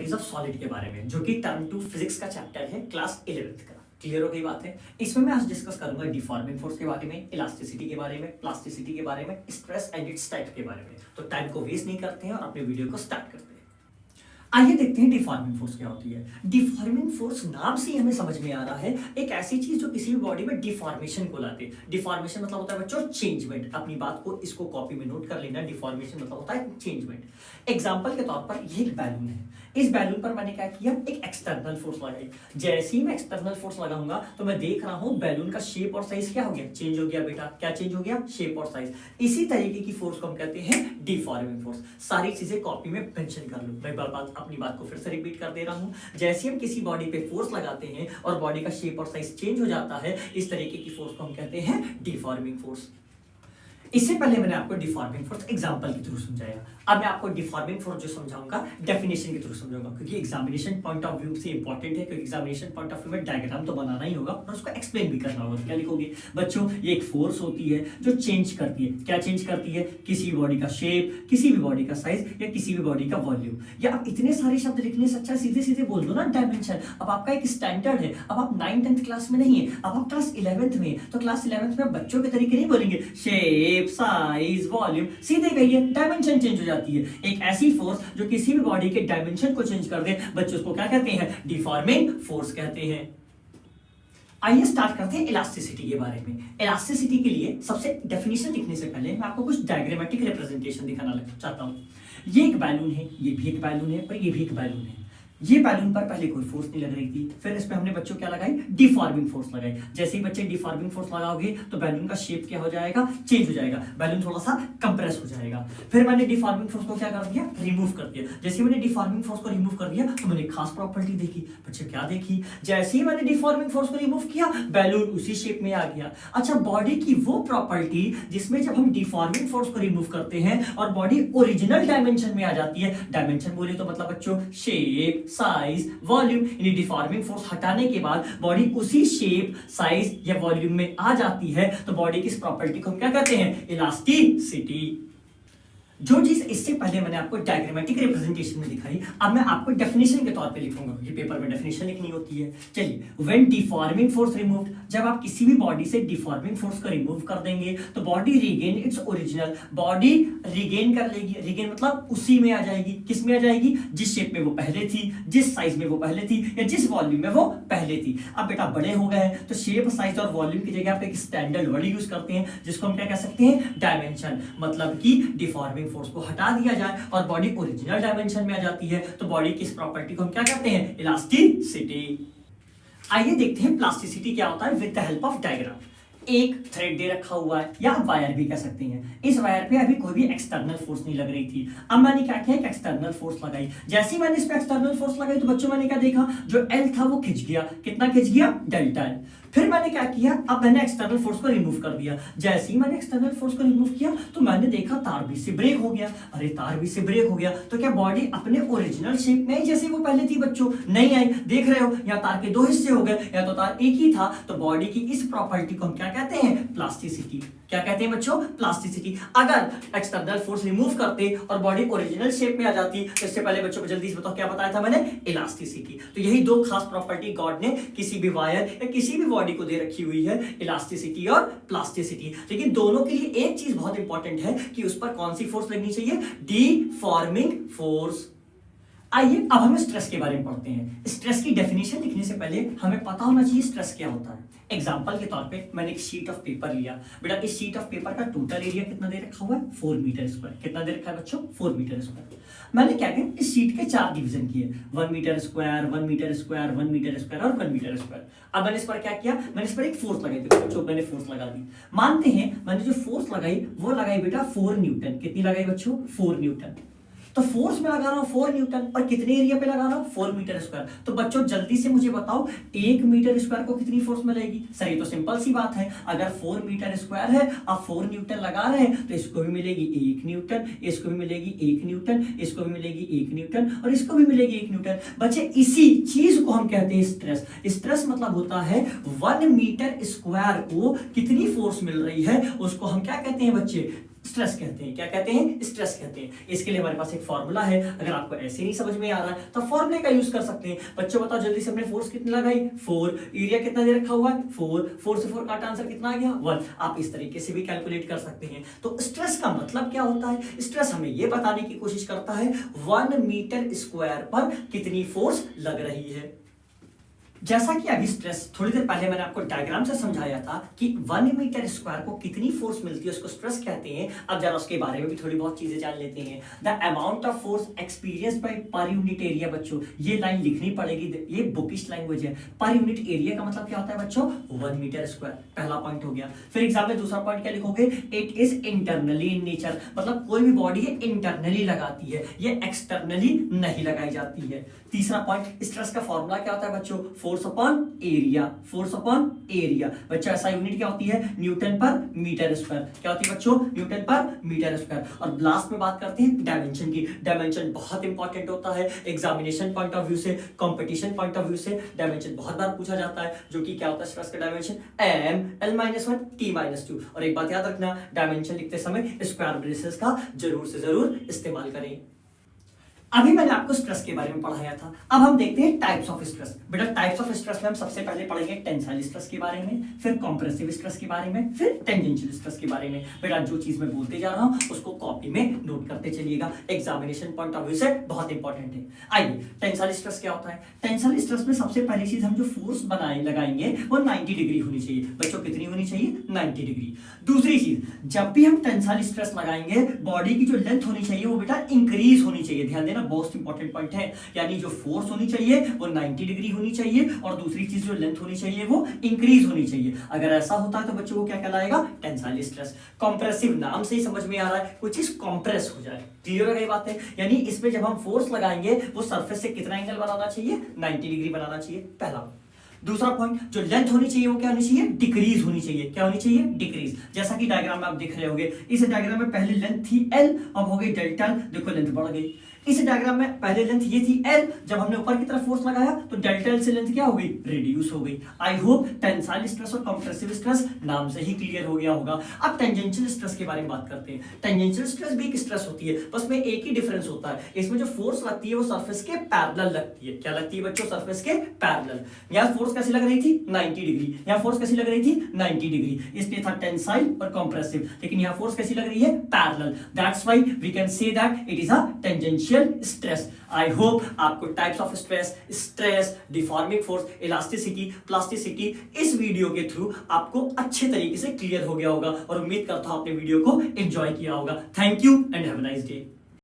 Properties of solid के बारे में, जो कि टर्म 2 फिजिक्स का चैप्टर है क्लास 11th का। क्लियर हो गई बात है। इसमें मैं आज डिस्कस करूंगा डिफॉर्मिंग फोर्स के बारे में, इलास्टिसिटी के बारे में, प्लास्टिसिटी के बारे में, स्ट्रेस एंड इट्स टाइप के बारे में। तो टाइम को वेस्ट नहीं करते हैं और अपने वीडियो को स्टार्ट करते हैं। आइए देखते हैं डिफॉर्मिंग फोर्स क्या होती है। डिफॉर्मिंग फोर्स नाम से ही हमें समझ में आ रहा है एक ऐसी चीज जो किसी भी बॉडी में डिफॉर्मेशन को लाती है। डिफॉर्मेशन मतलब होता है बच्चों चेंजमेंट। अपनी बात को इसको कॉपी में नोट कर लेना। डिफॉर्मेशन मतलब होता है चेंजमेंट। एग्जांपल के तौर पर ये एक बैलून है। इस बैलून पर मैंने क्या किया, एक एक्सटर्नल फोर्स लगाई। जैसे ही मैं एक्सटर्नल फोर्स लगाऊंगा तो मैं देख रहा हूं बैलून का शेप और साइज क्या हो गया, चेंज हो गया। बेटा क्या चेंज हो गया, शेप और साइज। इसी तरीके की फोर्स को हम कहते हैं डिफॉर्मिंग फोर्स। सारी चीजें कॉपी में मेंशन कर लो। मैं अपनी बात को फिर से रिपीट कर दे रहा हूं। जैसे हम किसी बॉडी पे फोर्स लगाते हैं और बॉडी का शेप और साइज चेंज हो जाता है, इस तरीके की फोर्स को हम कहते हैं डिफॉर्मिंग फोर्स। इससे पहले मैंने आपको डिफॉर्मिंग फोर्स एग्जांपल के थ्रू समझाया। अब मैं आपको डिफॉर्मिंग फोर्स जो समझाऊंगा डेफिनेशन के थ्रू समझाऊंगा, क्योंकि एग्जामिनेशन पॉइंट ऑफ व्यू से इंपॉर्टेंट है। क्योंकि एग्जामिनेशन पॉइंट ऑफ व्यू में डायग्राम तो बनाना ही होगा और उसको एक्सप्लेन भी करना होगा। क्या लिखोगे बच्चों, ये एक फोर्स होती है जो चेंज करती है। क्या चेंज करती है, किसी भी बॉडी का शेप, किसी भी बॉडी का साइज या किसी भी बॉडी का वॉल्यूम। या अब इतने सारे शब्द लिखने से अच्छा सीधे सीधे बोल दो ना डायमेंशन। अब आपका एक स्टैंडर्ड है। अब आप 9th क्लास में नहीं है, अब आप क्लास 11th में। तो क्लास 11th में बच्चों के तरीके नहीं बोलेंगे शेप साइज वॉल्यूम, सीधे कहिए डायमेंशन चेंज हो जाती है। एक ऐसी फोर्स जो किसी भी बॉडी के डायमेंशन को चेंज कर दे, बच्चों उसको क्या कहते हैं, डिफॉर्मिंग फोर्स कहते हैं। आइए स्टार्ट करते हैं इलास्टिसिटी के बारे में। इलास्टिसिटी के लिए सबसे डेफिनेशन लिखने से पहले मैं आपको कुछ डायग्रामेटिक रिप्रेजेंटेशन दिखाना चाहता हूं। ये एक बैलून है, ये भी एक बैलून है और ये भी एक बैलून है। ये बैलून पर पहले कोई फोर्स नहीं लग रही थी, फिर इस पे हमने बच्चों क्या लगाई, डिफॉर्मिंग फोर्स लगाई। जैसे ही बच्चे डिफॉर्मिंग फोर्स लगाओगे तो बैलून का शेप क्या हो जाएगा, चेंज हो जाएगा। बैलून थोड़ा सा कंप्रेस हो जाएगा। फिर मैंने डिफॉर्मिंग फोर्स को क्या कर दिया, रिमूव कर दिया। जैसे मैंने डिफॉर्मिंग फोर्स को रिमूव कर दिया तो मैंने खास प्रॉपर्टी देखी। बच्चे क्या देखी, जैसे ही मैंने डिफॉर्मिंग फोर्स को रिमूव किया बैलून उसी शेप में आ गया। अच्छा, बॉडी की वो प्रॉपर्टी जिसमें जब हम डिफॉर्मिंग फोर्स को रिमूव करते हैं और बॉडी ओरिजिनल डायमेंशन में आ जाती है। डायमेंशन बोले तो मतलब बच्चों शेप साइज वॉल्यूम। यानी डिफॉर्मिंग फोर्स हटाने के बाद बॉडी उसी शेप साइज या वॉल्यूम में आ जाती है। तो बॉडी की इस प्रॉपर्टी को हम क्या कहते हैं, इलास्टिसिटी। जो चीज इससे पहले मैंने आपको डायग्रामेटिक रिप्रेजेंटेशन में दिखाई, अब मैं आपको डेफिनेशन के तौर पे लिखूंगा, क्योंकि पेपर में डेफिनेशन लिखनी होती है। चलिए, व्हेन डिफॉर्मिंग फोर्स रिमूव्ड, जब आप किसी भी बॉडी से डिफॉर्मिंग फोर्स को रिमूव कर देंगे तो body regain its original. Body regain कर लेगी। रिगेन मतलब उसी में आ जाएगी। किस में आ जाएगी, जिस शेप में वो पहले थी, जिस साइज में वो पहले थी या जिस वॉल्यूम में वो पहले थी। अब बेटा बड़े हो गए तो शेप साइज और वॉल्यूम की जगह आप एक स्टैंडर्ड वर्ड यूज करते हैं, जिसको हम क्या कह सकते हैं, डायमेंशन। मतलब कि डिफॉर्मिंग फोर्स को हटा दिया जाए और बॉडी ओरिजिनल डायमेंशन में आ जाती है तो बॉडी की इस प्रॉपर्टी को हम क्या कहते हैं, इलास्टिसिटी। आइए देखते हैं प्लास्टिसिटी क्या होता है with the help of diagram. एक थ्रेड दे रखा हुआ है या वायर भी कह सकते हैं। इस वायर पे अभी कोई भी एक्सटर्नल फोर्स नहीं लग रही थी। अब मैंने क्या किया, एक एक्सटर्नल फोर्स लगाई। जैसे ही मैंने इस पे एक्सटर्नल फोर्स लगाई तो बच्चों मैंने क्या देखा, जो एल था वो खिंच गया। कितना खिंच गया, डेल्टा एल। फिर मैंने क्या किया, अब मैंने एक्सटर्नल फोर्स को रिमूव कर दिया। जैसे ही मैंने एक्सटर्नल फोर्स को रिमूव किया तो मैंने देखा तार भी से ब्रेक हो गया। अरे तार भी से ब्रेक हो गया तो क्या बॉडी अपने ओरिजिनल शेप में जैसे वो पहले थी बच्चों, नहीं आई। देख रहे हो, या तार के दो हिस्से हो गए या तो तार एक ही था। तो बॉडी की इस प्रॉपर्टी को हम क्या कहते हैं, प्लास्टिसिटी। क्या कहते हैं बच्चों, प्लास्टिसिटी। अगर एक्सटर्नल फोर्स रिमूव करते और बॉडी ओरिजिनल शेप में आ जाती तो इससे पहले बच्चों को जल्दी से बताओ क्या बताया था मैंने, इलास्टिसिटी। तो यही दो खास प्रॉपर्टी गॉड ने किसी भी वायर या किसी भी बॉडी को दे रखी हुई है, इलास्टिसिटी और प्लास्टिसिटी। लेकिन दोनों के लिए एक चीज बहुत इंपॉर्टेंट है कि उस पर कौन सी फोर्स लगनी चाहिए, डिफॉर्मिंग फोर्स। आइए अब हम स्ट्रेस के बारे में पढ़ते हैं। स्ट्रेस की डेफिनेशन लिखने से पहले हमें पता होना चाहिए स्ट्रेस क्या होता है। एग्जांपल के तौर पे मैंने एक शीट ऑफ पेपर लिया। बेटा इस शीट ऑफ पेपर का टोटल एरिया कितना दे रखा हुआ है, 4 मीटर स्क्वायर। कितना दे रखा है बच्चों, 4 मीटर स्क्वायर। मैंने क्या किया, इस शीट के 4 डिवीजन किए, 1 metre square, 1 metre square, 1 metre square और 1 मीटर स्क्वायर। अब मैंने इस पर क्या किया, मैंने इस पर एक फोर्स लगाई। बच्चों मैंने फोर्स लगा दी। मानते हैं मैंने जो फोर्स लगाई वो लगाई बेटा 4 न्यूटन। कितनी लगाई बच्चों, 4 न्यूटन। तो फोर्स में लगा रहा हूं 4 न्यूटन और कितने एरिया पे लगा रहा हूं, 4 मीटर स्क्वायर। तो बच्चों जल्दी से मुझे बताओ 1 मीटर स्क्वायर को कितनी फोर्स मिलेगी। सर ये तो सिंपल सी बात है, अगर 4 मीटर स्क्वायर है आप 4 न्यूटन लगा रहे हैं तो इसको भी मिलेगी 1 न्यूटन, इसको भी मिलेगी 1 न्यूटन, इसको भी मिलेगी 1 न्यूटन और इसको भी मिलेगी 1 न्यूटन। बच्चे इसी चीज को हम कहते हैं स्ट्रेस। स्ट्रेस मतलब होता है 1 मीटर स्क्वायर को कितनी फोर्स मिल रही है, उसको हम क्या कहते हैं बच्चे, स्ट्रेस कहते हैं। क्या कहते हैं? स्ट्रेस कहते हैं। इसके लिए हमारे पास एक फॉर्मूला है, अगर आपको ऐसे नहीं समझ में आ रहा है तो फॉर्मूले का यूज कर सकते हैं। बच्चों बताओ जल्दी से, हमने फोर्स कितनी लगाई? 4, एरिया कितना दे रखा हुआ है? 4 से 4 काटा, आंसर कितना आ गया? 1। आप इस तरीके से भी कैलकुलेट कर सकते हैं। तो स्ट्रेस का मतलब क्या होता है? स्ट्रेस हमें यह बताने की कोशिश करता है 1 मीटर स्क्वायर पर कितनी फोर्स लग रही है। जैसा कि अभी स्ट्रेस थोड़ी देर पहले मैंने आपको डायग्राम से समझाया था कि 1 मीटर स्क्वायर को कितनी फोर्स मिलती है उसको स्ट्रेस कहते हैं। अब जरा उसके बारे में भी थोड़ी बहुत चीजें जान लेते हैं। The amount of force experience by per unit area. बच्चों ये लाइन लिखनी पड़ेगी, ये बुकिश लैंग्वेज है। पर यूनिट एरिया का मतलब क्या होता है बच्चों? 1 मीटर स्क्वायर। पहला पॉइंट हो गया। फिर एग्जाम में दूसरा पॉइंट क्या लिखोगे? It is internally in nature. मतलब कोई भी बॉडी है इंटरनली लगाती है, ये एक्सटर्नली नहीं लगाई जाती है। तीसरा पॉइंट, स्ट्रेस का फॉर्मूला क्या होता है बच्चों? Force upon area. Force upon area. बच्चों ऐसा यूनिट क्या होती है? न्यूटन पर मीटर स्क्वायर। क्या होती है बच्चों? न्यूटन पर मीटर स्क्वायर। और लास्ट में बात करते हैं डायमेंशन की। डायमेंशन बहुत इंपॉर्टेंट होता है एग्जामिनेशन पॉइंट ऑफ व्यू से, कंपटीशन पॉइंट ऑफ व्यू से। डायमेंशन बहुत बार पूछा जाता है, जो कि क्या होता है स्ट्रेस का डायमेंशन? m l-1 t-2। और एक बात याद रखना, डायमेंशन लिखते समय स्क्वायर ब्रेसेस का जरूर से जरूर इस्तेमाल करें। अभी मैंने आपको स्ट्रेस के बारे में पढ़ाया था, अब हम देखते हैं टाइप्स ऑफ स्ट्रेस। बेटा टाइप्स ऑफ स्ट्रेस में हम सबसे पहले पढ़ेंगे टेंसाइल स्ट्रेस के बारे में, फिर कॉम्प्रेसिव स्ट्रेस के बारे में, फिर टेंजेंशियल स्ट्रेस के बारे में। बेटा जो चीज मैं बोलते जा रहा हूं उसको कॉपी में नोट करते चलिएगा, एग्जामिनेशन पॉइंट ऑफ व्यू से बहुत इंपॉर्टेंट है। आइए, टेंसाइल स्ट्रेस क्या होता है? टेंसाइल स्ट्रेस में सबसे पहली चीज हम जो फोर्स लगाएंगे वो 90 डिग्री होनी चाहिए। बच्चों कितनी होनी चाहिए? 90 डिग्री। दूसरी चीज, जब भी हम टेंसाइल स्ट्रेस लगाएंगे बॉडी की जो लेंथ होनी चाहिए वो बेटा इंक्रीज होनी चाहिए। ध्यान देना, मोस्ट इंपॉर्टेंट पॉइंट है। यानी जो फोर्स होनी चाहिए वो 90 डिग्री होनी चाहिए और दूसरी चीज जो लेंथ होनी चाहिए वो इंक्रीज होनी चाहिए। अगर ऐसा होता है तो बच्चों को क्या कहलाएगा? Tensile stress. कंप्रेसिव, नाम से ही समझ में आ रहा है कोई चीज कंप्रेस हो जाए। क्लियर है ये बात है? यानी इसमें जब हम फोर्स लगाएंगे वो सरफेस से कितना एंगल बनाना चाहिए? 90 डिग्री बनाना चाहिए, पहला। दूसरा पॉइंट, जो लेंथ होनी चाहिए वो क्या होनी चाहिए? डिक्रीज होनी चाहिए। क्या होनी चाहिए? डिक्रीज। जैसा कि डायग्राम में आप देख रहे होंगे, इस डायग्राम में पहले लेंथ थी L, अब हो गई डेल्टा L। देखो लेंथ बढ़ गई। इस डायग्राम में पहले लेंथ ये थी L, जब हमने ऊपर की तरफ फोर्स लगाया तो डेल्टा L से लेंथ क्या हो गई? रिड्यूस हो गई। आई होप टेंसाइल स्ट्रेस और कंप्रेसिव स्ट्रेस नाम से ही क्लियर हो गया होगा। अब टेंजेंशियल स्ट्रेस के बारे में बात करते हैं। टेंजेंशियल स्ट्रेस भी एक स्ट्रेस होती है, बस में एक ही डिफरेंस होता है, इसमें जो फोर्स लगती है वो सरफेस के पैरेलल लगती है। क्या लगती है बच्चों? सरफेस के पैरेलल। यहां फोर्स कैसी लग रही थी? 90 डिग्री। यहां फोर्स कैसी लग रही थी? 90 डिग्री। इसलिए था टेंसाइल और कंप्रेसिव, लेकिन यहां फोर्स कैसी लग रही है? Parallel. That's why we can say that it is a tangential stress. I hope आपको types of stress, stress, deforming force, elasticity, plasticity इस वीडियो के थ्रू आपको अच्छे तरीके से क्लियर हो गया होगा और उम्मीद करता हूं आपने वीडियो को एंजॉय किया होगा। Thank you and have a nice day.